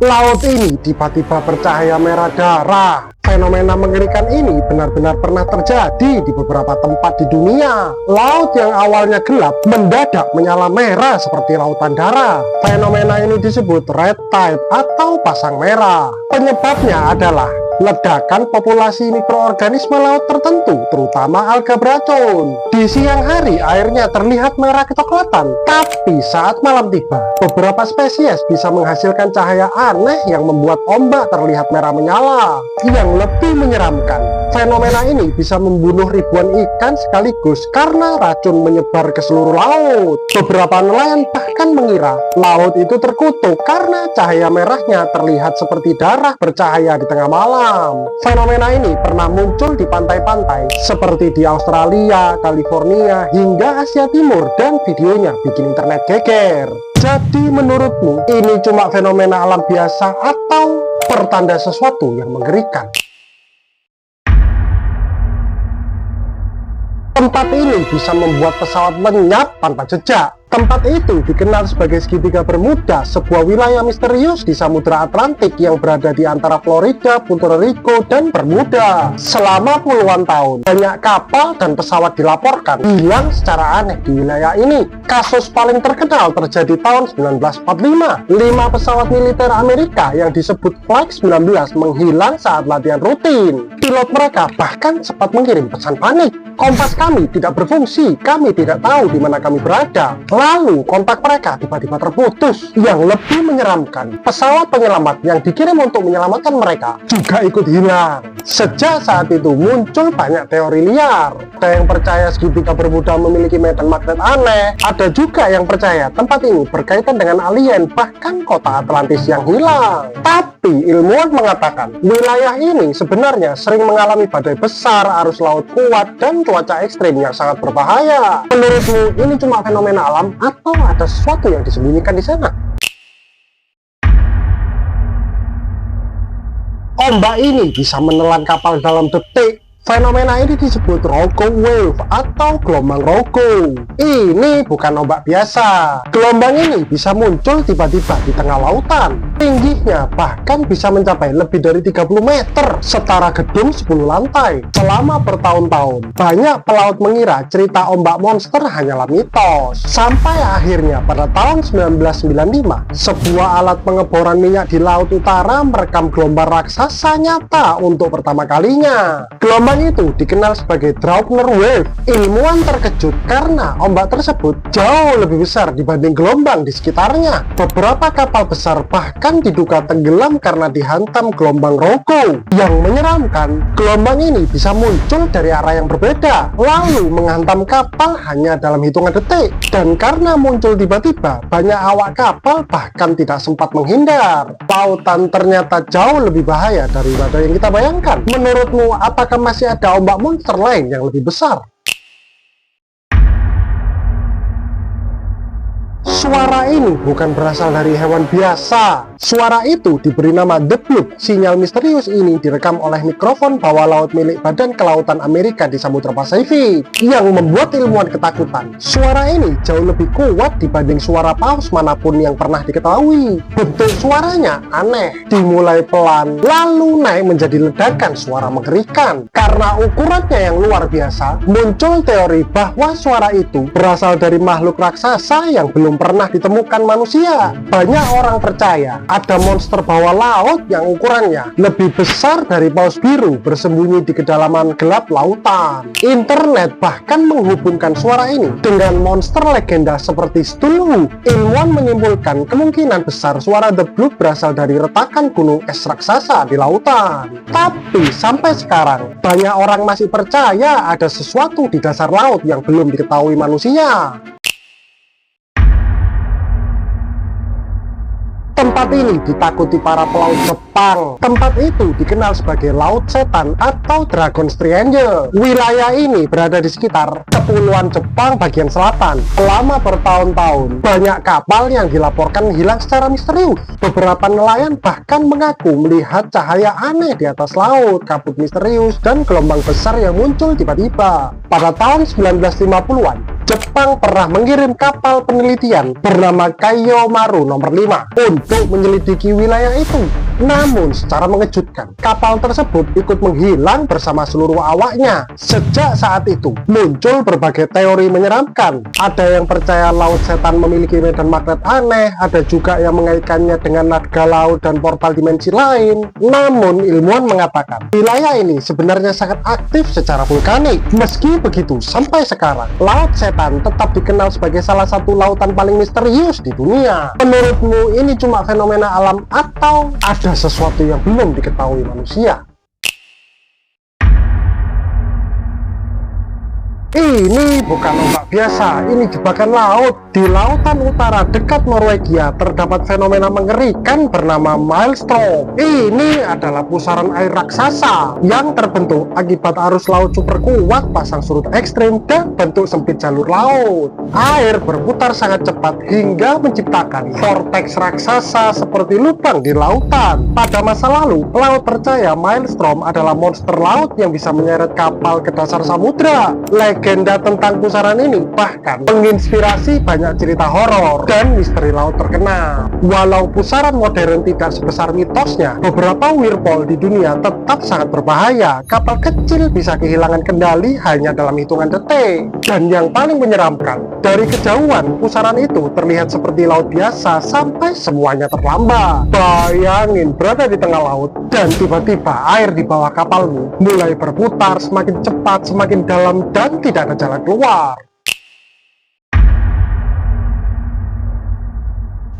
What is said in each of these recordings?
Laut ini tiba-tiba bercahaya merah darah. Fenomena mengerikan ini benar-benar pernah terjadi di beberapa tempat di dunia. Laut yang awalnya gelap mendadak menyala merah seperti lautan darah. Fenomena ini disebut red tide atau pasang merah. Penyebabnya adalah ledakan populasi mikroorganisme laut tertentu, terutama alga beracun. Di siang hari airnya terlihat merah kecoklatan, tapi saat malam tiba, beberapa spesies bisa menghasilkan cahaya aneh yang membuat ombak terlihat merah menyala. Yang lebih menyeramkan, fenomena ini bisa membunuh ribuan ikan sekaligus karena racun menyebar ke seluruh laut. Beberapa nelayan bahkan mengira laut itu terkutuk karena cahaya merahnya terlihat seperti darah bercahaya di tengah malam. Fenomena ini pernah muncul di pantai-pantai seperti di Australia, California, hingga Asia Timur, dan videonya bikin internet geger. Jadi menurutmu ini cuma fenomena alam biasa atau pertanda sesuatu yang mengerikan? Tempat ini bisa membuat pesawat lenyap tanpa jejak. Tempat itu dikenal sebagai segitiga Bermuda, sebuah wilayah misterius di Samudra Atlantik yang berada di antara Florida, Puerto Rico, dan Bermuda. Selama puluhan tahun, banyak kapal dan pesawat dilaporkan hilang secara aneh di wilayah ini. Kasus paling terkenal terjadi tahun 1945. 5 pesawat militer Amerika yang disebut Flight 19 menghilang saat latihan rutin. Pilot mereka bahkan sempat mengirim pesan panik. Kompas kami tidak berfungsi, kami tidak tahu di mana kami berada. Lalu kontak mereka tiba-tiba terputus. Yang lebih menyeramkan, pesawat penyelamat yang dikirim untuk menyelamatkan mereka juga ikut hilang. Sejak saat itu muncul banyak teori liar. Ada yang percaya segitiga Bermuda memiliki medan magnet aneh. Ada juga yang percaya tempat ini berkaitan dengan alien, bahkan kota Atlantis yang hilang. Tapi ilmuwan mengatakan wilayah ini sebenarnya sering mengalami badai besar, arus laut kuat, dan cuaca ekstrim yang sangat berbahaya. Menurutmu ini cuma fenomena alam atau ada sesuatu yang disembunyikan di sana? Ombak ini bisa menelan kapal dalam detik. Fenomena ini disebut Rogo Wave atau gelombang Rogo. Ini bukan ombak biasa. Gelombang ini bisa muncul tiba-tiba di tengah lautan. Tingginya bahkan bisa mencapai lebih dari 30 meter, setara gedung 10 lantai. Selama bertahun-tahun, banyak pelaut mengira cerita ombak monster hanyalah mitos. Sampai akhirnya pada tahun 1995, sebuah alat pengeboran minyak di Laut Utara merekam gelombang raksasa nyata untuk pertama kalinya. Gelombang itu dikenal sebagai Draupner Wave. Ilmuwan terkejut karena ombak tersebut jauh lebih besar dibanding gelombang di sekitarnya. Beberapa kapal besar bahkan diduga tenggelam karena dihantam gelombang Rogo. Yang menyeramkan, gelombang ini bisa muncul dari arah yang berbeda, lalu menghantam kapal hanya dalam hitungan detik. Dan karena muncul tiba-tiba, banyak awak kapal bahkan tidak sempat menghindar. Lautan ternyata jauh lebih bahaya daripada yang kita bayangkan. Menurutmu, apakah masih ada ombak monster lain yang lebih besar? Suara ini bukan berasal dari hewan biasa. Suara itu diberi nama The Bloop. Sinyal misterius ini direkam oleh mikrofon bawah laut milik Badan Kelautan Amerika di Samudra Pasifik, yang membuat ilmuwan ketakutan. Suara ini jauh lebih kuat dibanding suara paus manapun yang pernah diketahui. Bentuk suaranya aneh, dimulai pelan, lalu naik menjadi ledakan suara mengerikan. Karena ukurannya yang luar biasa, muncul teori bahwa suara itu berasal dari makhluk raksasa yang belum pernah ditemukan manusia. Banyak orang percaya ada monster bawah laut yang ukurannya lebih besar dari paus biru bersembunyi di kedalaman gelap lautan. Internet bahkan menghubungkan suara ini dengan monster legenda seperti Cthulhu. Ilmuwan menyimpulkan kemungkinan besar suara The Bloop berasal dari retakan gunung es raksasa di lautan. Tapi sampai sekarang banyak orang masih percaya ada sesuatu di dasar laut yang belum diketahui manusia. Tempat ini ditakuti para pelaut Jepang. Tempat itu dikenal sebagai Laut Setan atau Dragon's Triangle. Wilayah ini berada di sekitar Kepulauan Jepang bagian selatan. Selama bertahun-tahun, banyak kapal yang dilaporkan hilang secara misterius. Beberapa nelayan bahkan mengaku melihat cahaya aneh di atas laut, kabut misterius, dan gelombang besar yang muncul tiba-tiba. Pada tahun 1950-an, Jepang pernah mengirim kapal penelitian bernama Kaiyomaru nomor 5 untuk menyelidiki wilayah itu. Namun secara mengejutkan, kapal tersebut ikut menghilang bersama seluruh awaknya. Sejak saat itu, muncul berbagai teori menyeramkan. Ada yang percaya Laut Setan memiliki medan magnet aneh, ada juga yang mengaitkannya dengan naga laut dan portal dimensi lain. Namun, ilmuwan mengatakan, wilayah ini sebenarnya sangat aktif secara vulkanik. Meski begitu, sampai sekarang, Laut Setan tetap dikenal sebagai salah satu lautan paling misterius di dunia. Menurutmu, ini cuma fenomena alam atau ada sesuatu yang belum diketahui manusia? Ini bukan ombak biasa, ini jebakan laut. Di lautan utara dekat Norwegia terdapat fenomena mengerikan bernama Maelstrom. Ini adalah pusaran air raksasa yang terbentuk akibat arus laut super kuat, pasang surut ekstrim, dan bentuk sempit jalur laut. Air berputar sangat cepat hingga menciptakan vortex raksasa seperti lubang di lautan. Pada masa lalu, pelaut percaya Maelstrom adalah monster laut yang bisa menyeret kapal ke dasar samudra. Legenda tentang pusaran ini bahkan menginspirasi banyak cerita horor dan misteri laut terkenal. Walau pusaran modern tidak sebesar mitosnya, beberapa whirlpool di dunia tetap sangat berbahaya. Kapal kecil bisa kehilangan kendali hanya dalam hitungan detik. Dan yang paling menyeramkan, dari kejauhan pusaran itu terlihat seperti laut biasa sampai semuanya terlambat. Bayangin berada di tengah laut dan tiba-tiba air di bawah kapalmu mulai berputar semakin cepat, semakin dalam, dan tidak ada jalan keluar.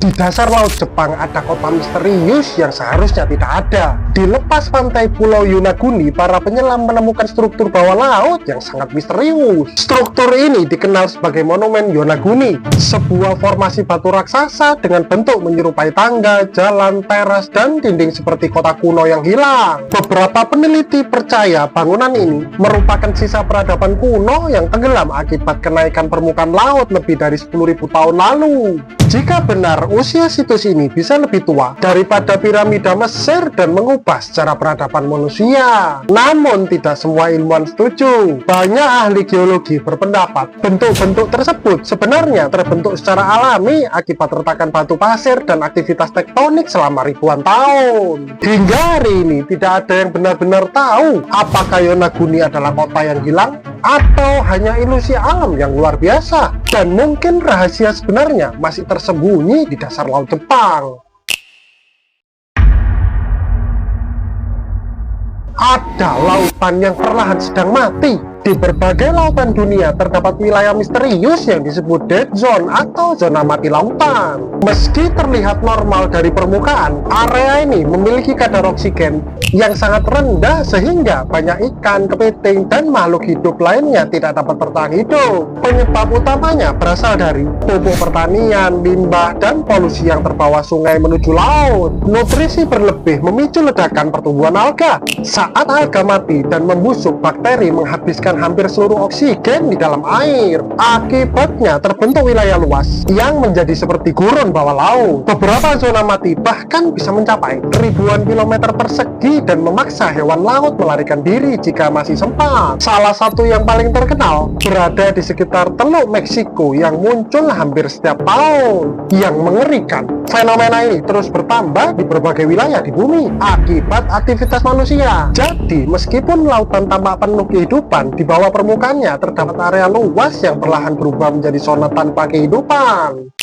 Di dasar laut Jepang ada kota misterius yang seharusnya tidak ada. Di lepas pantai Pulau Yonaguni, para penyelam menemukan struktur bawah laut yang sangat misterius. Struktur ini dikenal sebagai Monumen Yonaguni, sebuah formasi batu raksasa dengan bentuk menyerupai tangga, jalan, teras, dan dinding seperti kota kuno yang hilang. Beberapa peneliti percaya bangunan ini merupakan sisa peradaban kuno yang tenggelam akibat kenaikan permukaan laut lebih dari 10.000 tahun lalu. Jika benar, usia situs ini bisa lebih tua daripada piramida Mesir dan mengubah secara peradaban manusia. Namun, tidak semua ilmuwan setuju. Banyak ahli geologi berpendapat bentuk-bentuk tersebut sebenarnya terbentuk secara alami akibat retakan batu pasir dan aktivitas tektonik selama ribuan tahun. Hingga hari ini, tidak ada yang benar-benar tahu apakah Yonaguni adalah kota yang hilang atau hanya ilusi alam yang luar biasa. Dan mungkin rahasia sebenarnya masih tersembunyi di dasar laut Jepang. Ada lautan yang perlahan sedang mati. Di berbagai lautan dunia terdapat wilayah misterius yang disebut dead zone atau zona mati lautan. Meski terlihat normal dari permukaan, area ini memiliki kadar oksigen yang sangat rendah sehingga banyak ikan, kepiting, dan makhluk hidup lainnya tidak dapat bertahan hidup. Penyebab utamanya berasal dari pupuk pertanian, limbah, dan polusi yang terbawa sungai menuju laut. Nutrisi berlebih memicu ledakan pertumbuhan alga. Saat alga mati dan membusuk, bakteri menghabiskan hampir seluruh oksigen di dalam air. Akibatnya terbentuk wilayah luas yang menjadi seperti gurun bawah laut. Beberapa zona mati bahkan bisa mencapai ribuan kilometer persegi dan memaksa hewan laut melarikan diri jika masih sempat. Salah satu yang paling terkenal berada di sekitar Teluk Meksiko yang muncul hampir setiap tahun. Yang mengerikan, fenomena ini terus bertambah di berbagai wilayah di bumi akibat aktivitas manusia. Jadi, meskipun lautan tampak penuh kehidupan, di bawah permukaannya terdapat area luas yang perlahan berubah menjadi zona tanpa kehidupan.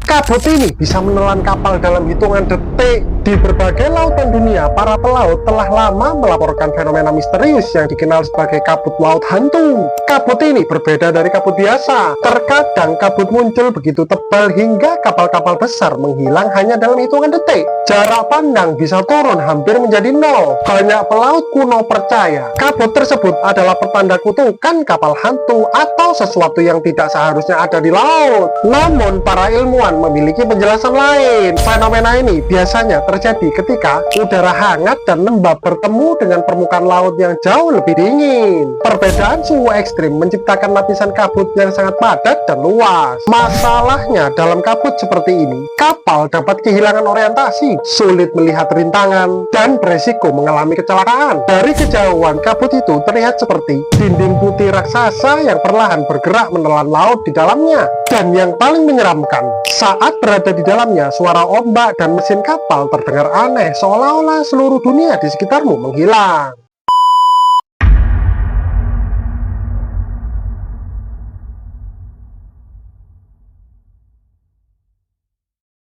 Kabut ini bisa menelan kapal dalam hitungan detik. Di berbagai lautan dunia, para pelaut telah lama melaporkan fenomena misterius yang dikenal sebagai kabut laut hantu. Kabut ini berbeda dari kabut biasa. Terkadang kabut muncul begitu tebal hingga kapal-kapal besar menghilang hanya dalam hitungan detik. Jarak pandang bisa turun hampir menjadi nol. Banyak pelaut kuno percaya kabut tersebut adalah pertanda kutukan kapal hantu atau sesuatu yang tidak seharusnya ada di laut. Namun, para ilmuwan ilmuwan memiliki penjelasan lain. Fenomena ini biasanya terjadi ketika udara hangat dan lembab bertemu dengan permukaan laut yang jauh lebih dingin. Perbedaan suhu ekstrim menciptakan lapisan kabut yang sangat padat dan luas. Masalahnya dalam kabut seperti ini, kapal dapat kehilangan orientasi, sulit melihat rintangan, dan beresiko mengalami kecelakaan. Dari kejauhan, kabut itu terlihat seperti dinding putih raksasa yang perlahan bergerak menelan laut di dalamnya. Dan yang paling menyeramkan, saat berada di dalamnya, suara ombak dan mesin kapal terdengar aneh, seolah-olah seluruh dunia di sekitarmu menghilang.